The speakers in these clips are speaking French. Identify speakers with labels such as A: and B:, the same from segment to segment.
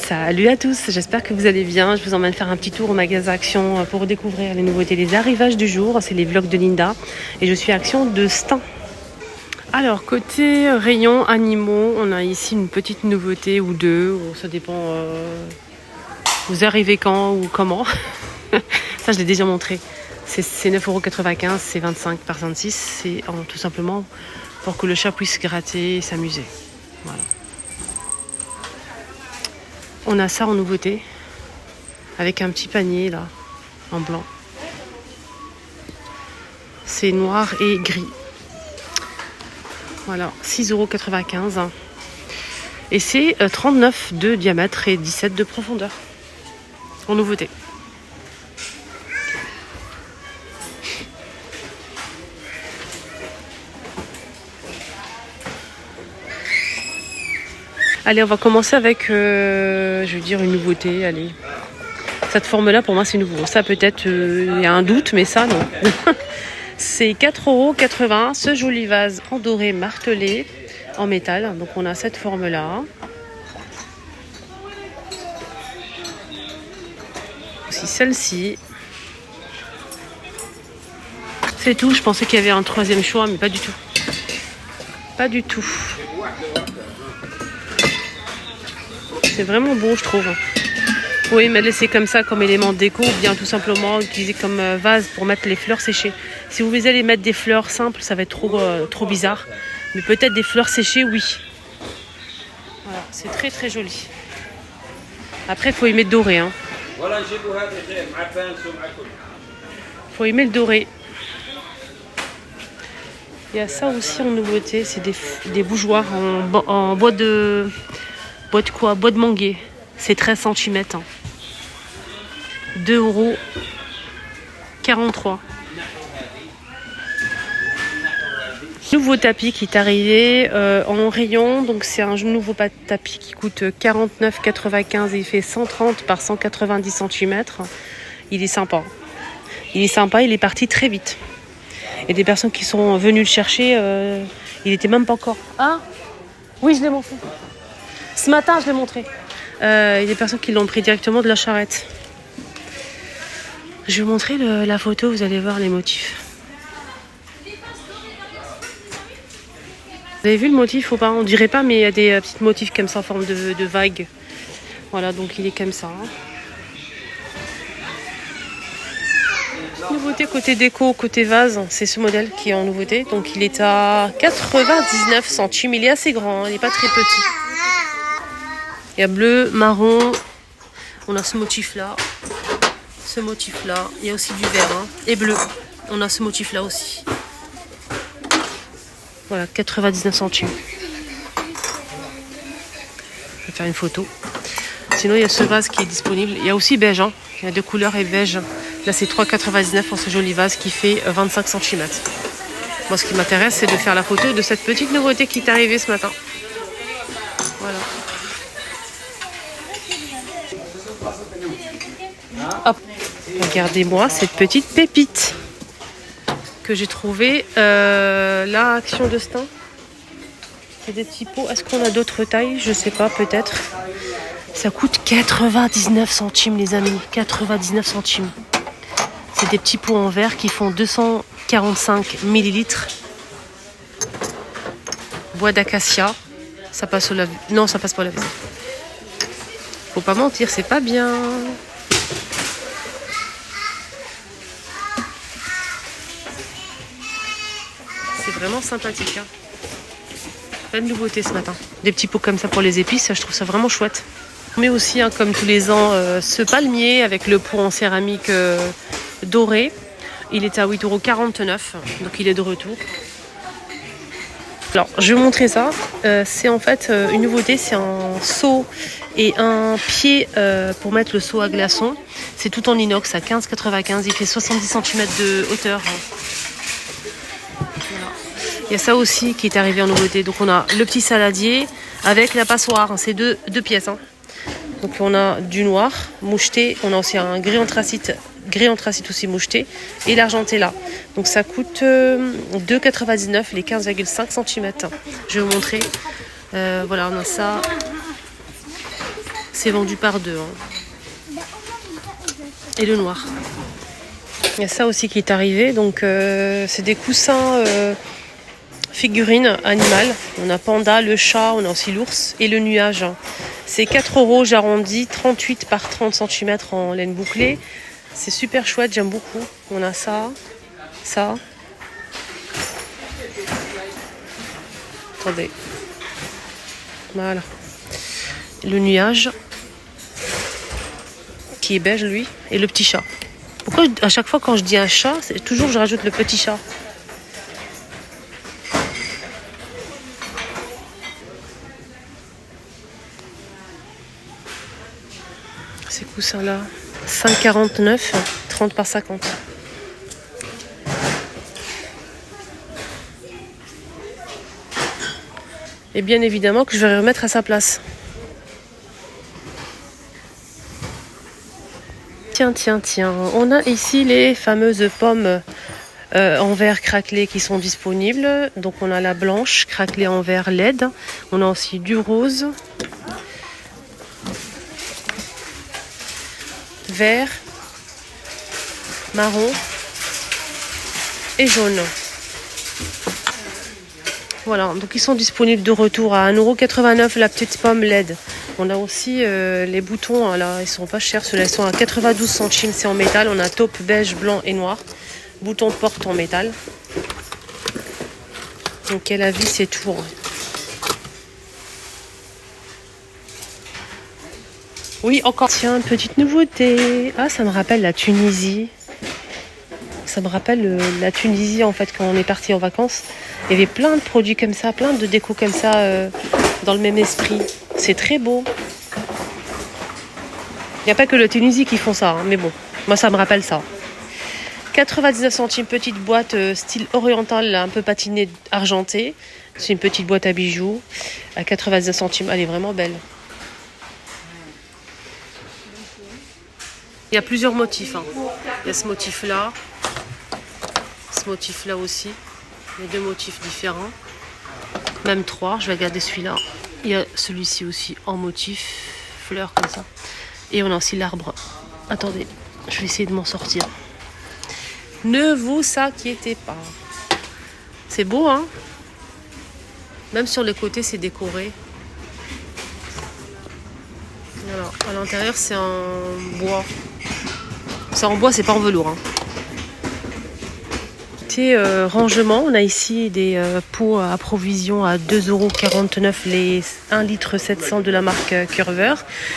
A: Salut à tous, j'espère que vous allez bien. Je vous emmène faire un petit tour au magasin Action pour découvrir les nouveautés, les arrivages du jour. C'est les vlogs de Linda et je suis à Action de Stein. Alors côté rayon animaux, on a ici une petite nouveauté ou deux. Ça dépend, vous arrivez quand ou comment. Ça je l'ai déjà montré. C'est 9,95 €, c'est 25 par 26. C'est tout simplement pour que le chat puisse gratter et s'amuser. Voilà. On a ça en nouveauté, avec un petit panier là, en blanc. C'est noir et gris. Voilà, 6,95 €. Et c'est 39 de diamètre et 17 de profondeur. En nouveauté. Allez, on va commencer avec, je veux dire, une nouveauté. Allez, cette forme-là, pour moi, c'est nouveau. Ça, peut-être, il y a un doute, mais ça, non. C'est 4,80 €, ce joli vase en doré martelé, en métal. Donc, on a cette forme-là. Aussi celle-ci. C'est tout. Je pensais qu'il y avait un troisième choix, mais pas du tout. Pas du tout. C'est vraiment beau, je trouve. Oui, mais laisser comme ça, comme élément de déco, ou bien tout simplement utiliser comme vase pour mettre les fleurs séchées. Si vous allez mettre des fleurs simples, ça va être trop bizarre. Mais peut-être des fleurs séchées, oui. Voilà, c'est très très joli. Après, il faut aimer le doré. Hein. Faut aimer le doré. Il y a ça aussi en nouveauté, c'est des bougeoirs en bois de... Bois de quoi? Bois de manguier. C'est 13 cm. Hein. 2,43 €. Nouveau tapis qui est arrivé en rayon. Donc c'est un nouveau tapis qui coûte 49,95 € et il fait 130 par 190 cm. Il est sympa. Il est sympa, il est parti très vite. Et des personnes qui sont venues le chercher, il était même pas encore. Ah oui, je l'ai montré. Ce matin, je l'ai montré. Il y a des personnes qui l'ont pris directement de la charrette. Je vais vous montrer la photo, vous allez voir les motifs. Vous avez vu le motif ou pas? On dirait pas, mais il y a des petits motifs comme ça en forme de vague. Voilà, donc il est comme ça. Hein. Nouveauté côté déco, côté vase, c'est ce modèle qui est en nouveauté. Donc il est à 99 centimes. Il est assez grand, hein, il n'est pas très petit. Il y a bleu, marron, on a ce motif-là, il y a aussi du vert hein, et bleu, on a ce motif-là aussi. Voilà, 99 centimes. Je vais faire une photo. Sinon, il y a ce vase qui est disponible. Il y a aussi beige, hein. Il y a deux couleurs et beige. Là, c'est 3,99 € pour ce joli vase qui fait 25 cm. Moi, ce qui m'intéresse, c'est de faire la photo de cette petite nouveauté qui est arrivée ce matin. Voilà. Hop. Regardez-moi cette petite pépite que j'ai trouvée là, Action de Stein. C'est des petits pots. Est-ce qu'on a d'autres tailles? Je sais pas, peut-être. Ça coûte 99 centimes, les amis. 99 centimes. C'est des petits pots en verre qui font 245 millilitres. Bois d'acacia. Ça passe au lave. Non, ça passe pas au lave. Faut pas mentir, c'est pas bien. C'est vraiment sympathique. Hein. Plein de nouveautés ce matin. Des petits pots comme ça pour les épices, je trouve ça vraiment chouette. On met aussi, hein, comme tous les ans, ce palmier avec le pot en céramique doré. Il est à 8,49 €, donc il est de retour. Alors, je vais vous montrer ça. C'est en fait une nouveauté, c'est un seau et un pied pour mettre le seau à glaçons. C'est tout en inox à 15,95 €. Il fait 70 cm de hauteur. Voilà. Il y a ça aussi qui est arrivé en nouveauté. Donc on a le petit saladier avec la passoire. C'est deux pièces. Hein. Donc on a du noir moucheté. On a aussi un gris anthracite aussi moucheté. Et l'argenté là. Donc ça coûte 2,99 € les 15,5 cm. Je vais vous montrer. Voilà, on a ça. C'est vendu par deux. Hein. Et le noir. Il y a ça aussi qui est arrivé. Donc c'est des coussins figurines animales. On a panda, le chat, on a aussi l'ours et le nuage. C'est 4 €, j'arrondis, 38 par 30 cm en laine bouclée. C'est super chouette, j'aime beaucoup. On a ça, ça. Attendez. Voilà. Le nuage, qui est beige lui, et le petit chat. Pourquoi à chaque fois quand je dis un chat, c'est toujours je rajoute le petit chat. Ces coussins-là, 5,49, 30 par 50. Et bien évidemment que je vais remettre à sa place. Tiens, on a ici les fameuses pommes en verre craquelé qui sont disponibles. Donc on a la blanche craquelée en verre LED. On a aussi du rose, vert, marron et jaune. Voilà, donc ils sont disponibles de retour à 1,89 € la petite pomme LED. On a aussi les boutons, là, ils sont pas chers, ceux-là ils sont à 92 centimes, c'est en métal. On a taupe, beige, blanc et noir. Bouton de porte en métal. Donc elle a vis et tout. Oui, encore. Tiens, petite nouveauté. Ah, ça me rappelle la Tunisie. Ça me rappelle la Tunisie, en fait, quand on est parti en vacances. Il y avait plein de produits comme ça, plein de décos comme ça, dans le même esprit. C'est très beau. Il n'y a pas que la Tunisie qui font ça, hein, mais bon, moi ça me rappelle ça. 99 centimes, petite boîte style oriental, un peu patinée argentée. C'est une petite boîte à bijoux à 99 centimes. Elle est vraiment belle. Il y a plusieurs motifs. Hein. Il y a ce motif-là. Ce motif-là aussi. Il y a deux motifs différents. Même 3. Je vais regarder celui-là. Il y a celui-ci aussi en motif. Fleurs comme ça. Et on a aussi l'arbre. Attendez. Je vais essayer de m'en sortir. Ne vous inquiétez pas. C'est beau, hein? Même sur les côtés, c'est décoré. Voilà. À l'intérieur, c'est en bois. C'est en bois, c'est pas en velours. Hein. Rangement, on a ici des pots à provision à 2,49 € les 1,7 litre de la marque Curver.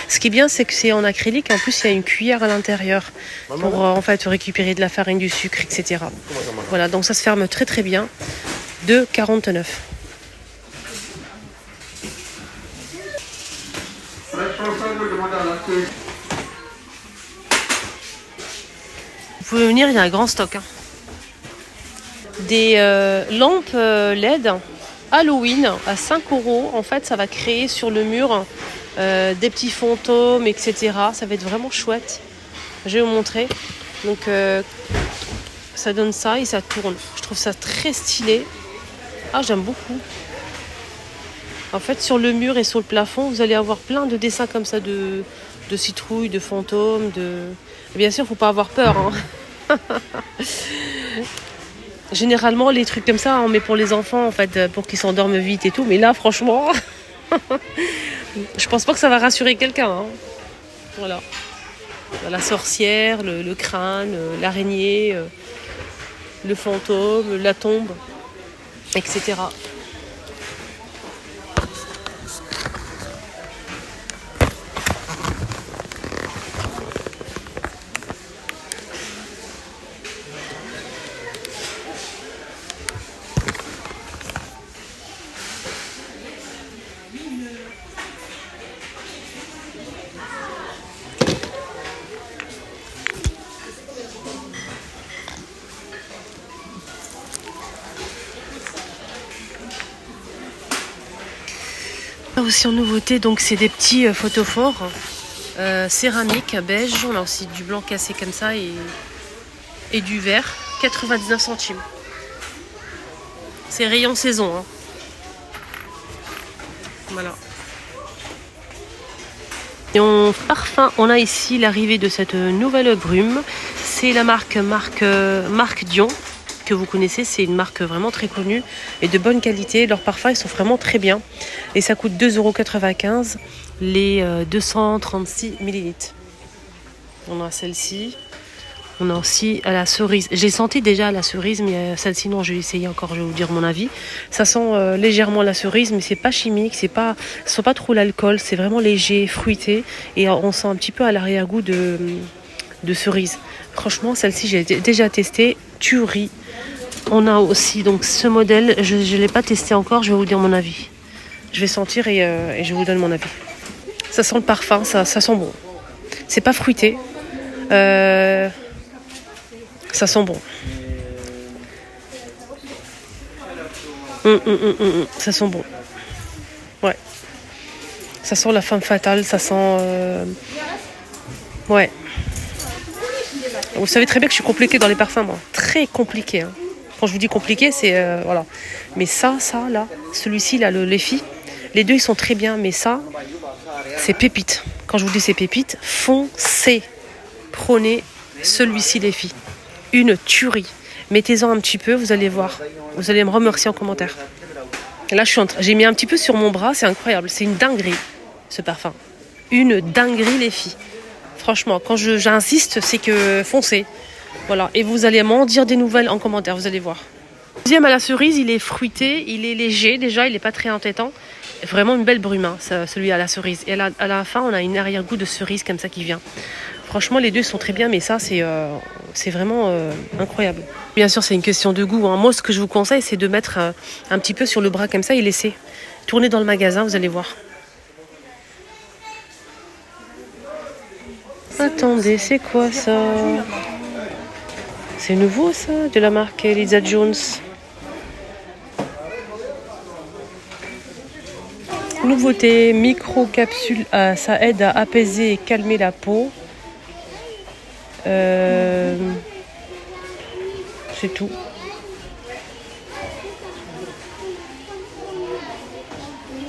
A: Ce qui est bien, c'est que c'est en acrylique. En plus, il y a une cuillère à l'intérieur pour en fait récupérer de la farine, du sucre, etc. Voilà, donc ça se ferme très très bien. 2,49 €. Vous pouvez venir, il y a un grand stock. Hein. Des lampes LED Halloween à 5 €. En fait, ça va créer sur le mur des petits fantômes, etc. Ça va être vraiment chouette. Je vais vous montrer. Donc, ça donne ça et ça tourne. Je trouve ça très stylé. Ah, j'aime beaucoup. En fait, sur le mur et sur le plafond, vous allez avoir plein de dessins comme ça de citrouilles, de fantômes. Bien sûr, il ne faut pas avoir peur. Hein. Généralement, les trucs comme ça, on met pour les enfants, en fait, pour qu'ils s'endorment vite et tout. Mais là, franchement, je pense pas que ça va rassurer quelqu'un. Hein. Voilà. La sorcière, le crâne, l'araignée, le fantôme, la tombe, etc. Aussi en nouveauté, donc c'est des petits photophores céramique beige. On a aussi du blanc cassé comme ça et du vert. 99 centimes. C'est rayon saison. Hein. Voilà. Et en parfum, on a ici l'arrivée de cette nouvelle brume. C'est la marque Dion, que vous connaissez. C'est une marque vraiment très connue et de bonne qualité. Leurs parfums, ils sont vraiment très bien. Et ça coûte 2,95 € les 236 ml. On a celle-ci. On a aussi à la cerise. J'ai senti déjà la cerise, mais celle-ci, non, je vais essayer encore, je vais vous dire mon avis. Ça sent légèrement la cerise, mais c'est pas chimique, ça sent pas trop l'alcool, c'est vraiment léger, fruité. Et on sent un petit peu à l'arrière-goût de cerise. Franchement, celle-ci, j'ai déjà testé. Tuerie. On a aussi donc ce modèle, je ne l'ai pas testé encore, je vais vous dire mon avis. Je vais sentir et je vous donne mon avis. Ça sent le parfum, ça sent bon. C'est pas fruité. Ça sent bon. Ça sent bon. Ouais. Ça sent la femme fatale, ça sent... Ouais. Vous savez très bien que je suis compliquée dans les parfums, moi. Très compliquée. Hein. Quand je vous dis compliqué, c'est... voilà. Mais ça, là, celui-ci, là, les filles, les deux, ils sont très bien. Mais ça, c'est pépite. Quand je vous dis c'est pépite, foncez. Prenez celui-ci, les filles. Une tuerie. Mettez-en un petit peu, vous allez voir. Vous allez me remercier en commentaire. Et là, j'ai mis un petit peu sur mon bras, c'est incroyable. C'est une dinguerie, ce parfum. Une dinguerie, les filles. Franchement, quand j'insiste, c'est que foncez. Voilà. Et vous allez m'en dire des nouvelles en commentaire, vous allez voir. Le deuxième à la cerise, il est fruité, il est léger déjà, il n'est pas très entêtant. Vraiment une belle brume, hein, celui à la cerise. Et à la fin, on a une arrière-goût de cerise comme ça qui vient. Franchement, les deux sont très bien, mais ça, c'est vraiment incroyable. Bien sûr, c'est une question de goût. Hein. Moi, ce que je vous conseille, c'est de mettre un petit peu sur le bras comme ça et laisser tourner dans le magasin, vous allez voir. Attendez, c'est quoi ça? C'est nouveau, ça, de la marque Elisa Jones. Nouveauté, micro-capsule, ça aide à apaiser et calmer la peau. C'est tout.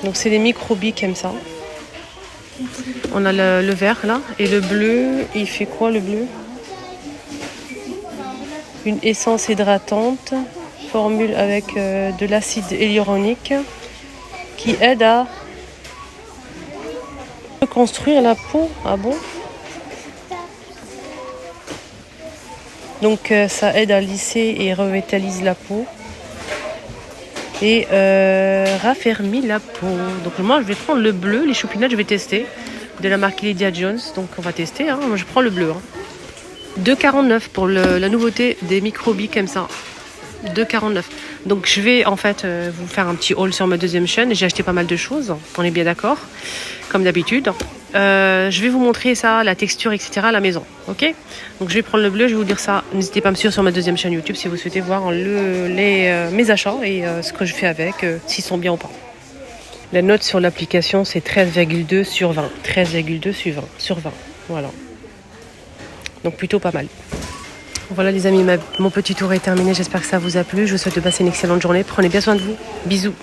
A: Donc c'est des micro-billes comme ça. On a le vert là et le bleu, il fait quoi le bleu? Une essence hydratante, formule avec de l'acide hyaluronique qui aide à reconstruire la peau. Ah bon? Donc ça aide à lisser et revitalise la peau. Et raffermit la peau. Donc moi je vais prendre le bleu, les choupinates je vais tester. De la marque Lydia Jones. Donc on va tester. Hein. Moi je prends le bleu. Hein. 2,49 pour la nouveauté des microbilles comme ça. 2,49. Donc je vais en fait vous faire un petit haul sur ma deuxième chaîne. J'ai acheté pas mal de choses. On est bien d'accord. Comme d'habitude. Je vais vous montrer ça, la texture, etc. à la maison. Ok? Donc je vais prendre le bleu, je vais vous dire ça. N'hésitez pas à me suivre sur ma deuxième chaîne YouTube si vous souhaitez voir mes achats et ce que je fais avec, s'ils sont bien ou pas. La note sur l'application, c'est 13,2 sur 20. 13,2 sur 20. Voilà. Donc plutôt pas mal. Voilà les amis, mon petit tour est terminé. J'espère que ça vous a plu. Je vous souhaite de passer une excellente journée. Prenez bien soin de vous. Bisous.